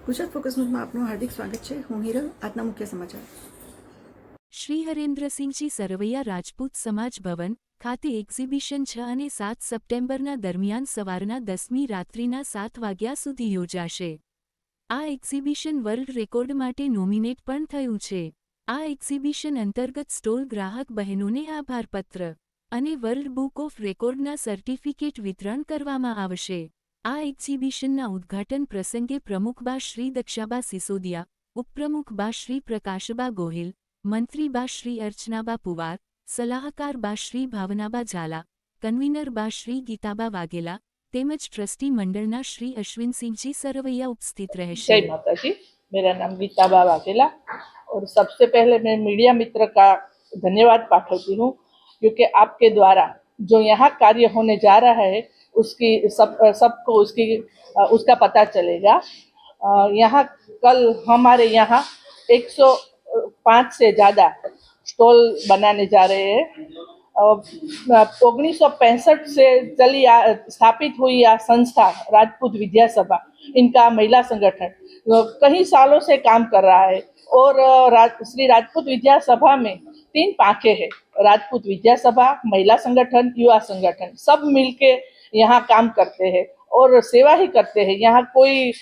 Gujarat focus ન્યૂઝમાં આપનું હાર્દિક સ્વાગત છે. હું હિરલ. આજના મુખ્ય સમાચાર. શ્રી હરેન્દ્રસિંહજી સરવૈયા રાજપૂત સમાજ ભવન ખાતે એક્ઝિબિશન 6 અને 7 સપ્ટેમ્બરના દરમિયાન સવારના 10મી રાત્રિના 7 વાગ્યા સુધી યોજાશે. આ એક્ઝિબિશન વર્લ્ડ રેકોર્ડ માટે નોમિનેટ પણ થયું છે. આ એક્ઝિબિશન અંતર્ગત સ્ટોલ ગ્રાહક બહેનોને આભારપત્ર અને વર્લ્ડ બુક ઓફ રેકોર્ડના સર્ટિફિકેટ વિતરણ કરવામાં આવશે. આ એક્ઝિબિશનના ઉદ્ઘાટન પ્રસંગે પ્રમુખબા શ્રી દક્ષાબા સિસોદિયા, ઉપપ્રમુખબા શ્રી પ્રકાશબા ગોહિલ, મંત્રીબા શ્રી અર્ચનાબા પુવાર, સલાહકારબા શ્રી ભાવનાબા ઝાલા, કન્વીનરબા શ્રી ગીતાબા વાઘેલા તેમજ ट्रस्टी मंडलना श्री अश्विनसिंहजी सरवैया उपस्थित रहेंगे। जय माता जी, मेरा नाम गीताबा वाघेला और सबसे पहले मैं मीडिया मित्र का धन्यवाद पाठवती हूँ क्योंकि आपके द्वारा जो यहाँ कार्य होने जा रहा है उसकी सबको उसका पता चलेगा। यहाँ कल हमारे यहाँ 105 से ज़्यादा स्टॉल बनाने जा रहे हैं। 1965 से स्थापित हुई यह संस्था राजपूत विद्या सभा, इनका महिला संगठन कई सालों से काम कर रहा है और श्री राजपूत विद्या सभा में 3 पांखें हैं। राजपूत विद्या सभा, महिला संगठन, युवा संगठन सब मिलके यहाँ काम करते हैं और सेवा ही करते हैं। यहाँ कोई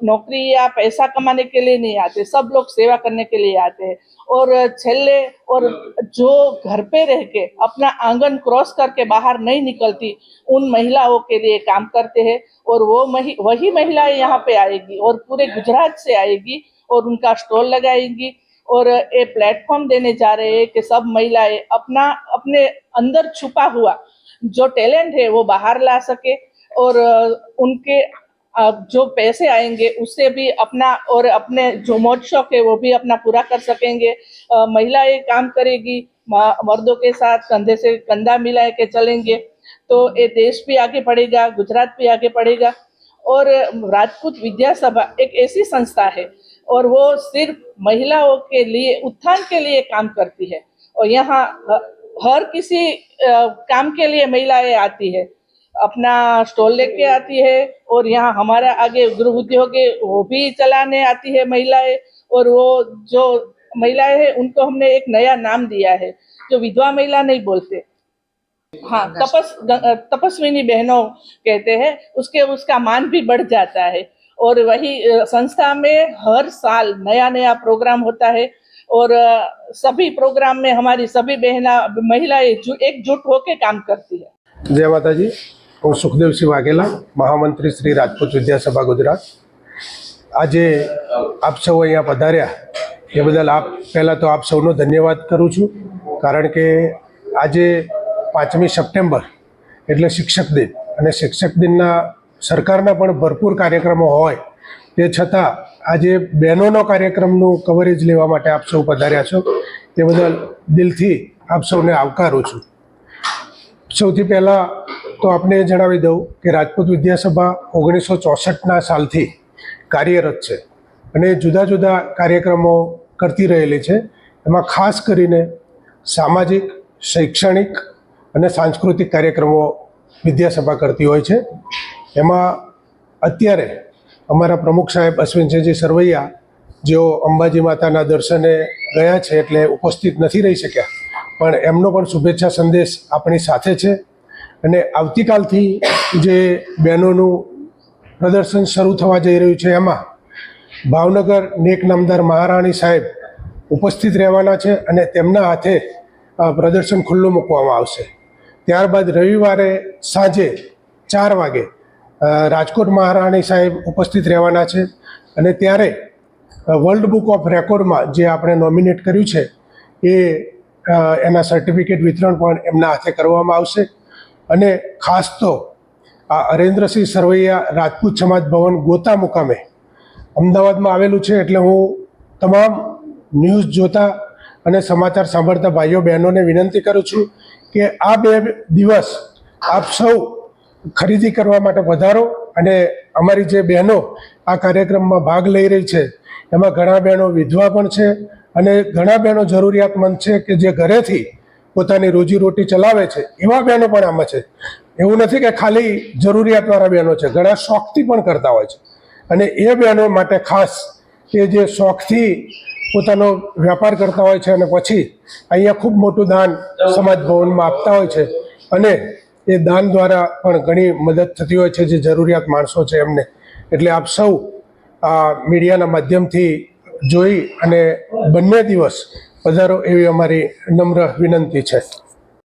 नौकरी या पैसा कमाने के लिए नहीं आते, सब लोग सेवा करने के लिए आते हैं। और छेले और जो घर पे रह के अपना आंगन क्रॉस करके बाहर नहीं निकलती उन महिलाओं के लिए काम करते हैं और वही महिलाएं यहाँ पे आएगी और पूरे गुजरात से आएगी और उनका स्टॉल लगाएंगी और ये प्लेटफॉर्म देने जा रहे हैं कि सब महिलाएं अपने अंदर छुपा हुआ जो टैलेंट है वो बाहर ला सके और उनके जो पैसे आएंगे उससे भी अपना और अपने जो मौज शौक है वो भी अपना पूरा कर सकेंगे। महिलाएं काम करेगी, मर्दों के साथ कंधे से कंधा मिला के चलेंगे तो ये देश भी आगे बढ़ेगा, गुजरात भी आगे बढ़ेगा। और राजपूत विद्या सभा एक ऐसी संस्था है और वो सिर्फ महिलाओं के लिए उत्थान के लिए काम करती है और यहाँ हर किसी काम के लिए महिलाएं आती है, अपना स्टॉल लेके आती है और यहाँ हमारा आगे गृह उद्योग है वो भी चलाने आती है महिलाएं। और वो जो महिलाएं हैं उनको हमने एक नया नाम दिया है जो विधवा महिला नहीं बोलते, हाँ तपस्विनी बहनों कहते हैं, उसका मान भी बढ़ जाता है। और वही संस्था में हर साल नया नया प्रोग्राम होता है और सभी प्रोग्राम में हमारी सभी महिलाएं एकजुट होकर काम करती है। जय माता जी, હું સુખદેવસિંહ વાઘેલા, મહામંત્રી શ્રી રાજપૂત વિદ્યા સભા ગુજરાત. આજે આપ સૌ અહીંયા પધાર્યા એ બદલ પહેલાં તો આપ સૌનો ધન્યવાદ કરું છું, કારણ કે આજે 5મી સપ્ટેમ્બર એટલે શિક્ષક દિન અને શિક્ષક દિનના સરકારના પણ ભરપૂર કાર્યક્રમો હોય તે છતાં આજે બહેનોનો કાર્યક્રમનું કવરેજ લેવા માટે આપ સૌ પધાર્યા છો તે બદલ દિલથી આપ સૌને આવકારું છું. સૌથી પહેલાં તો આપને જણાવી દઉં કે રાજપૂત વિદ્યા સભા 1964ના સાલથી કાર્યરત છે અને જુદા જુદા કાર્યક્રમો કરતી રહેલી છે. એમાં ખાસ કરીને સામાજિક, શૈક્ષણિક અને સાંસ્કૃતિક કાર્યક્રમો વિદ્યા સભા કરતી હોય છે. એમાં અત્યારે અમારા પ્રમુખ સાહેબ અશ્વિનસિંહજી સરવૈયા જેઓ અંબાજી માતાના દર્શને ગયા છે એટલે ઉપસ્થિત નથી રહી શક્યા, પણ એમનો પણ શુભેચ્છા સંદેશ આપણી સાથે છે. અને આવતીકાલથી જે બહેનોનું પ્રદર્શન શરૂ થવા જઈ રહ્યું છે એમાં ભાવનગર નેક નામદાર મહારાણી સાહેબ ઉપસ્થિત રહેવાના છે અને તેમના હાથે પ્રદર્શન ખુલ્લું મૂકવામાં આવશે. ત્યારબાદ રવિવારે સાંજે 4 વાગે રાજકોટ મહારાણી સાહેબ ઉપસ્થિત રહેવાના છે અને ત્યારે વર્લ્ડ બુક ઓફ રેકોર્ડમાં જે આપણે નોમિનેટ કર્યું છે એના સર્ટિફિકેટ વિતરણ પણ એમના હાથે કરવામાં આવશે. અને ખાસ તો આ હરેન્દ્રસિંહ સરવૈયા રાજપૂત સમાજ ભવન ગોતા મુકામે અમદાવાદમાં આવેલું છે એટલે હું તમામ ન્યૂઝ જોતા અને સમાચાર સાંભળતા ભાઈઓ બહેનોને વિનંતી કરું છું કે આ 2 દિવસ આપ સૌ ખરીદી કરવા માટે પધારો. અને અમારી જે બહેનો આ કાર્યક્રમમાં ભાગ લઈ રહી છે એમાં ઘણા બહેનો વિધવા પણ છે અને ઘણા બહેનો જરૂરિયાતમંદ છે કે જે ઘરેથી પોતાની રોજીરોટી ચલાવે છે, એવા બહેનો પણ આમાં છે. એવું નથી કે ખાલી જરૂરિયાતવાળા બહેનો છે, ઘણા શોખથી પણ કરતા હોય છે. અને એ બહેનો માટે ખાસ કે જે શોખથી પોતાનો વ્યાપાર કરતા હોય છે અને પછી અહીંયા ખૂબ મોટું દાન સમાજ ભવનમાં આપતા હોય છે અને એ દાન દ્વારા પણ ઘણી મદદ થતી હોય છે જે જરૂરિયાત માણસો છે એમને. એટલે આપ સૌ આ મીડિયાના માધ્યમથી જોઈ અને બંને દિવસ પધારો એવી અમારી નમ્ર વિનંતી છે.